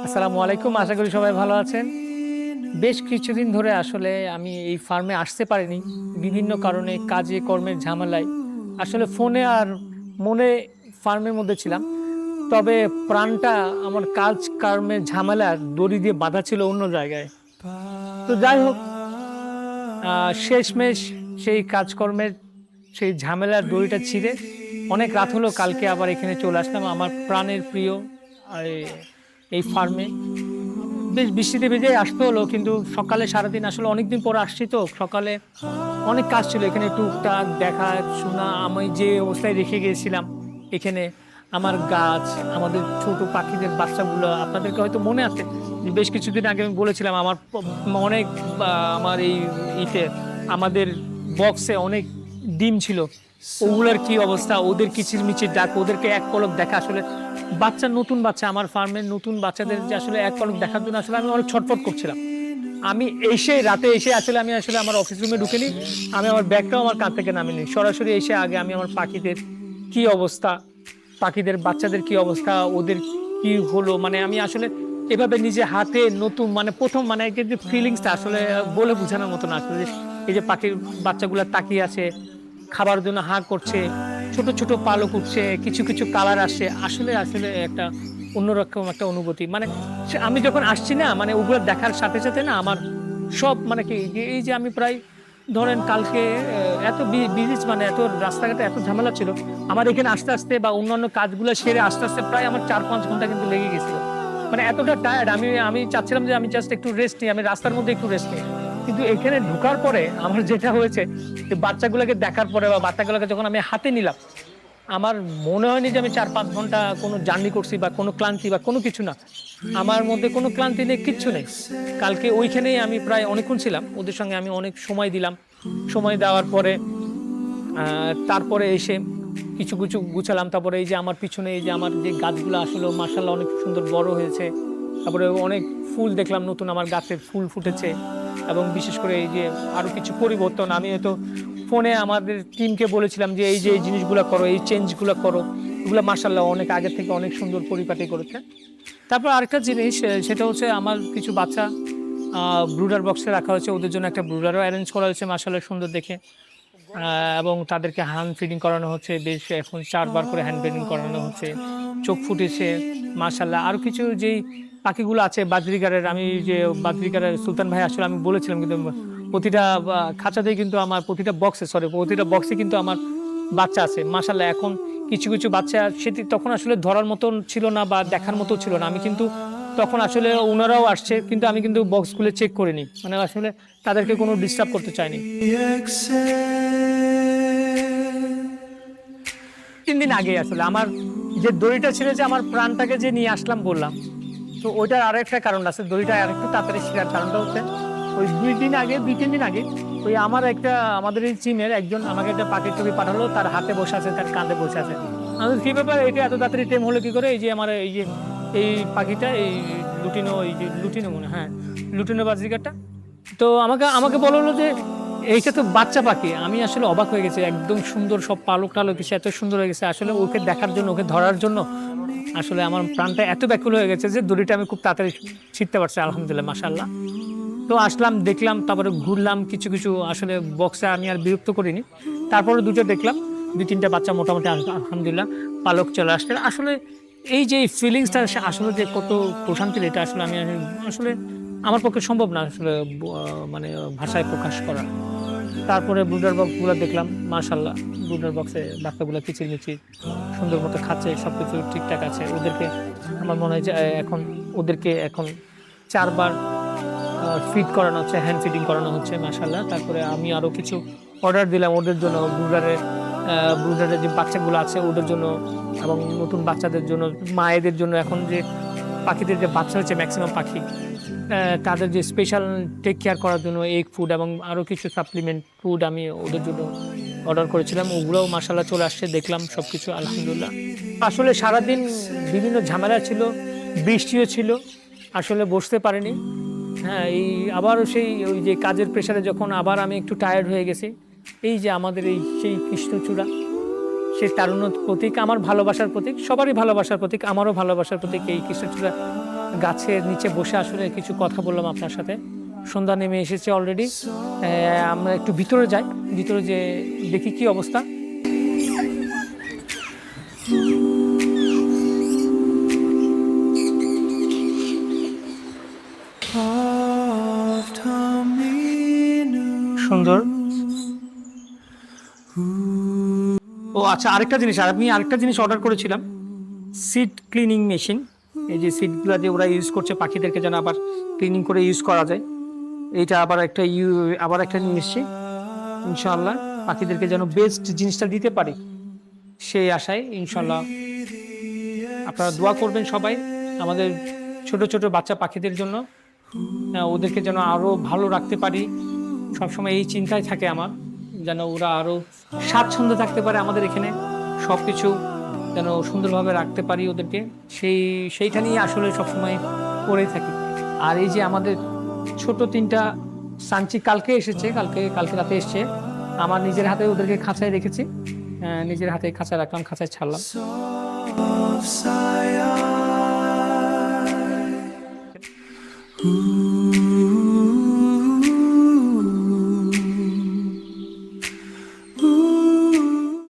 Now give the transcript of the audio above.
আসসালামু আলাইকুম। আশা করি সবাই ভালো আছেন। বেশ কিছুদিন ধরে আসলে আমি এই ফার্মে আসতে পারিনি। বিভিন্ন কারণে কাজে কর্মের ঝামেলায় আসলে ফোনে আর মনে ফার্মের মধ্যে ছিলাম। তবে প্রাণটা আমার কাজ কর্মের ঝামেলার দড়ি দিয়ে বাঁধা ছিল অন্য জায়গায়। তো যাই হোক, শেষমেশ সেই কাজকর্মের সেই ঝামেলার দড়িটা ছিঁড়ে অনেক রাত হলো, কালকে আবার এখানে চলে আসলাম আমার প্রাণের প্রিয় আ এই ফার্মে। বেশ বৃষ্টিতে ভিজেই আসতে হলো। কিন্তু সকালে সারাদিন আসলে অনেকদিন পরে আসছি তো, সকালে অনেক কাজ ছিল এখানে টুকটাক দেখাশোনা। আমি যে অবস্থায় রেখে গিয়েছিলাম এখানে আমার গাছ, আমাদের ছোট পাখিদের বাচ্চাগুলো আপনাদেরকে হয়তো মনে আছে যে বেশ কিছুদিন আগে আমি বলেছিলাম আমার অনেক আমার এই ইতে আমাদের বক্সে অনেক ডিম ছিল। ওগুলার কি অবস্থা, ওদের কিচিরমিচির ডাক, ওদেরকে এক পলক দেখা আসলে বাচ্চা, নতুন বাচ্চা আমার ফার্মের নতুন বাচ্চাদের যে আসলে এক পলক দেখার জন্য আসলে আমি অনেক ছটফট করছিলাম। আমি রাতে এসে আসলে আমি আসলে আমার অফিস রুমে ঢুকিনি। আমি আমার ব্যাগটাও আমার কাঁধ থেকে নামিনি। সরাসরি এসে আগে আমি আমার পাখিদের কি অবস্থা, পাখিদের বাচ্চাদের কি অবস্থা, ওদের কি হলো, মানে আমি আসলে এভাবে নিজে হাতে নতুন মানে ১ম মানে একে যে ফিলিংসটা আসলে বলে বোঝানোর মতো না আসলে। এই যে পাখির বাচ্চাগুলা তাকিয়ে আছে, খাবার জন্য হাঁ করছে, ছোট, ছোট পালক উঠছে, কিছু কালার আসছে। আসলে একটা অন্যরকম একটা অনুভূতি। মানে আমি যখন আসছি না, মানে ওগুলো দেখার সাথে না আমার সব মানে কি যে এই যে আমি প্রায় ধরেন কালকে এত বিজি, মানে এত রাস্তাঘাটে এত ঝামেলা ছিল। আমার এখানে আসতে বা অন্যান্য কাজগুলো সেরে আসতে প্রায় আমার ৪-৫ ঘন্টা কিন্তু লেগে গেছিল। মানে এতটা টায়ার্ড, আমি আমি চাচ্ছিলাম যে আমি জাস্ট একটু রেস্ট নিই, আমি রাস্তার মধ্যে একটু রেস্ট নিই। কিন্তু এখানে ঢোকার পরে আমার যেটা হয়েছে যে বাচ্চাগুলোকে দেখার পরে বা বাচ্চাগুলোকে যখন আমি হাতে নিলাম, আমার মনে হয়নি যে আমি ৪-৫ ঘন্টা কোনো জার্নি করছি বা কোনো ক্লান্তি বা কোনো কিছু না। আমার মধ্যে কোনো ক্লান্তি নেই, কিচ্ছু নেই। কালকে ওইখানেই আমি প্রায় অনেকক্ষণ ছিলাম। ওদের সঙ্গে আমি অনেক সময় দিলাম। সময় দেওয়ার পরে তারপরে এসে কিছু গুছালাম। তারপরে এই যে আমার পিছনে এই যে আমার যে গাছগুলো আসলে মাশাআল্লাহ অনেক সুন্দর বড় হয়েছে। তারপরে অনেক ফুল দেখলাম, নতুন আমার গাছে ফুল ফুটেছে। এবং বিশেষ করে এই যে আরো কিছু পরিবর্তন, আমি হয়তো ফোনে আমাদের টিমকে বলেছিলাম যে এই যে এই জিনিসগুলা করো, এই চেঞ্জগুলা করো। এগুলা মাশাআল্লাহ অনেক আগে থেকে অনেক সুন্দর পরিপাটি করেছে। তারপর আরেকটা জিনিস, সেটা হচ্ছে আমার কিছু বাচ্চা ব্রুডার বক্সে রাখা হয়েছে। ওদের জন্য একটা ব্রুডারও এরেঞ্জ করা হয়েছে মাশাআল্লাহ সুন্দর দেখে। এবং তাদেরকে হ্যান্ড ফিডিং করানো হচ্ছে। বেশ এখন ৪ বার করে হ্যান্ড ফিডিং করানো হচ্ছে। চোখ ফুটেছে মাশাআল্লাহ। আরো কিছু যেই পাখিগুলো আছে বাজরিগারের, আমি যে বাজরিগারের সুলতান ভাই আসলে আমি বলেছিলাম, কিন্তু প্রতিটা খাঁচাতেই কিন্তু আমার প্রতিটা বক্সে কিন্তু আমার বাচ্চা আছে। মাশাআল্লাহ এখন কিছু বাচ্চা সেটি তখন আসলে ধরার মতন ছিল না বা দেখার মতো ছিল না। আমি কিন্তু তখন আসলে উনারাও আসছে, কিন্তু আমি কিন্তু বক্স খুলে চেক করিনি। মানে আসলে তাদেরকে কোনো ডিস্টার্ব করতে চাইনি। ৩ দিন আগেই আসলে আমার যে দড়িটা ছিল, যে আমার প্রাণটাকে যে নিয়ে আসলাম বললাম। তো ওইটার আরেকটা কারণ আছে। দড়িটা আরেকটু তাড়াতাড়ি ছিঁড়ার কারণটা হচ্ছে ওই ২-৩ দিন আগে ওই আমার একটা আমাদের এই টিমের একজন আমাকে একটা পাখির ছবি পাঠালো। তার হাতে বসে আছে, তার কাঁধে বসে আছে। আমি বলছি, "কি ব্যাপার? এটা এত তাড়াতাড়ি টেম হলো কি করে?" এই যে আমার এই যে এই পাখিটা এই লুটিনো, এই যে লুটিনো মনে হয়, হ্যাঁ, লুটিনো বাজরিকাটা। তো আমাকে আমাকে বলা হলো যে, "এইটা তো বাচ্চা পাখি।" আমি আসলে অবাক হয়ে গেছি। একদম সুন্দর সব পালক-টালক এসে এত সুন্দর হয়ে গেছে। আসলে ওকে দেখার জন্য, ওকে ধরার জন্য আসলে আমার প্রাণটা এত ব্যাকুল হয়ে গেছে যে দড়িটা আমি খুব তাড়াতাড়ি ছিঁড়তে পারছি আলহামদুলিল্লাহ, মাশাআল্লাহ। তো আসলাম, দেখলাম, তারপরে ঘুরলাম। কিছু আসলে বক্সে আমি আর বিরক্ত করিনি। তারপরে ২ টা দেখলাম। ২-৩ টা বাচ্চা মোটামুটি আলহামদুলিল্লাহ পালক চলে আসছে। আসলে এই যে এই ফিলিংসটা আসলে যে কত প্রশান্তির, এটা আসলে আমি আসলে আমার পক্ষে সম্ভব না আসলে মানে ভাষায় প্রকাশ করা। তারপরে ব্রুডার বক্সগুলা দেখলাম, মাশাআল্লাহ ব্রুডার বক্সে বাচ্চাগুলা কিচিরমিচির সুন্দর মতো খাচ্ছে, সবকিছু ঠিকঠাক আছে। ওদেরকে আমার মনে হয় যে ওদেরকে এখন ৪ বার ফিড করানো হচ্ছে, হ্যান্ড ফিডিং করানো হচ্ছে মাশাআল্লাহ। তারপরে আমি আরো কিছু অর্ডার দিলাম ওদের জন্য, ব্রুডারের যে বাচ্চাগুলো আছে ওদের জন্য এবং নতুন বাচ্চাদের জন্য, মায়েদের জন্য। এখন যে পাখিদের যে বাচ্চা হচ্ছে মেক্সিমাম পাখি, তাদের যে স্পেশাল টেক কেয়ার করার জন্য এগ ফুড এবং আরো কিছু সাপ্লিমেন্ট ফুড আমি ওদের জন্য অর্ডার করেছিলাম। ওগুলোও মাশাআল্লাহ চলে আসছে, দেখলাম সবকিছু আলহামদুলিল্লাহ। আসলে সারাদিন বিভিন্ন ঝামেলা ছিল, বৃষ্টিও ছিল। আসলে বসতে পারিনি। হ্যাঁ, এই আবারও সেই ওই যে কাজের প্রেশারে যখন আবার আমি একটু টায়ার্ড হয়ে গেছি, এই যে আমাদের এই সেই কৃষ্ণচূড়া, সেই তারুণ্যর প্রতীক, আমার ভালোবাসার প্রতীক, সবারই ভালোবাসার প্রতীক, আমারও ভালোবাসার প্রতীক এই কৃষ্ণচূড়া গাছের নিচে বসে আসলে কিছু কথা বললাম আপনার সাথে। সন্ধ্যা নেমে এসেছে অলরেডি। আমরা একটু ভিতরে যাই, ভিতরে যে দেখি কি অবস্থা। সুন্দর। ও আচ্ছা, আরেকটা জিনিস, আমি আরেকটা জিনিস অর্ডার করেছিলাম, সিড ক্লিনিং মেশিন। এই যে সিডগুলো যে ওরা ইউজ করছে পাখিদেরকে যেন আবার ক্লিনিং করে ইউজ করা যায়, এইটা আবার একটা নিয়ে এসেছি। ইনশাআল্লাহ পাখিদেরকে যেন বেস্ট জিনিসটা দিতে পারি সেই আশায়। ইনশাআল্লাহ আপনারা দোয়া করবেন সবাই আমাদের ছোট ছোট বাচ্চা পাখিদের জন্য, ওদেরকে যেন আরো ভালো রাখতে পারি। সবসময় এই চিন্তায় থাকে আমার, যেন ওরা আরো স্বাচ্ছন্দ্যে থাকতে পারে আমাদের এখানে, সবকিছু যেন সুন্দরভাবে রাখতে পারি ওদেরকে। সেইটা নিয়ে আসলে সবসময় করে থাকি। আর এই যে আমাদের ছোট 3টা সাঞ্চি কালকে এসেছে, কালকে রাতে এসছে। আমার নিজের হাতে ওদেরকে খাঁচায় রেখেছি, নিজের হাতে খাঁচায় রাখলাম, খাঁচায় ছাড়লাম।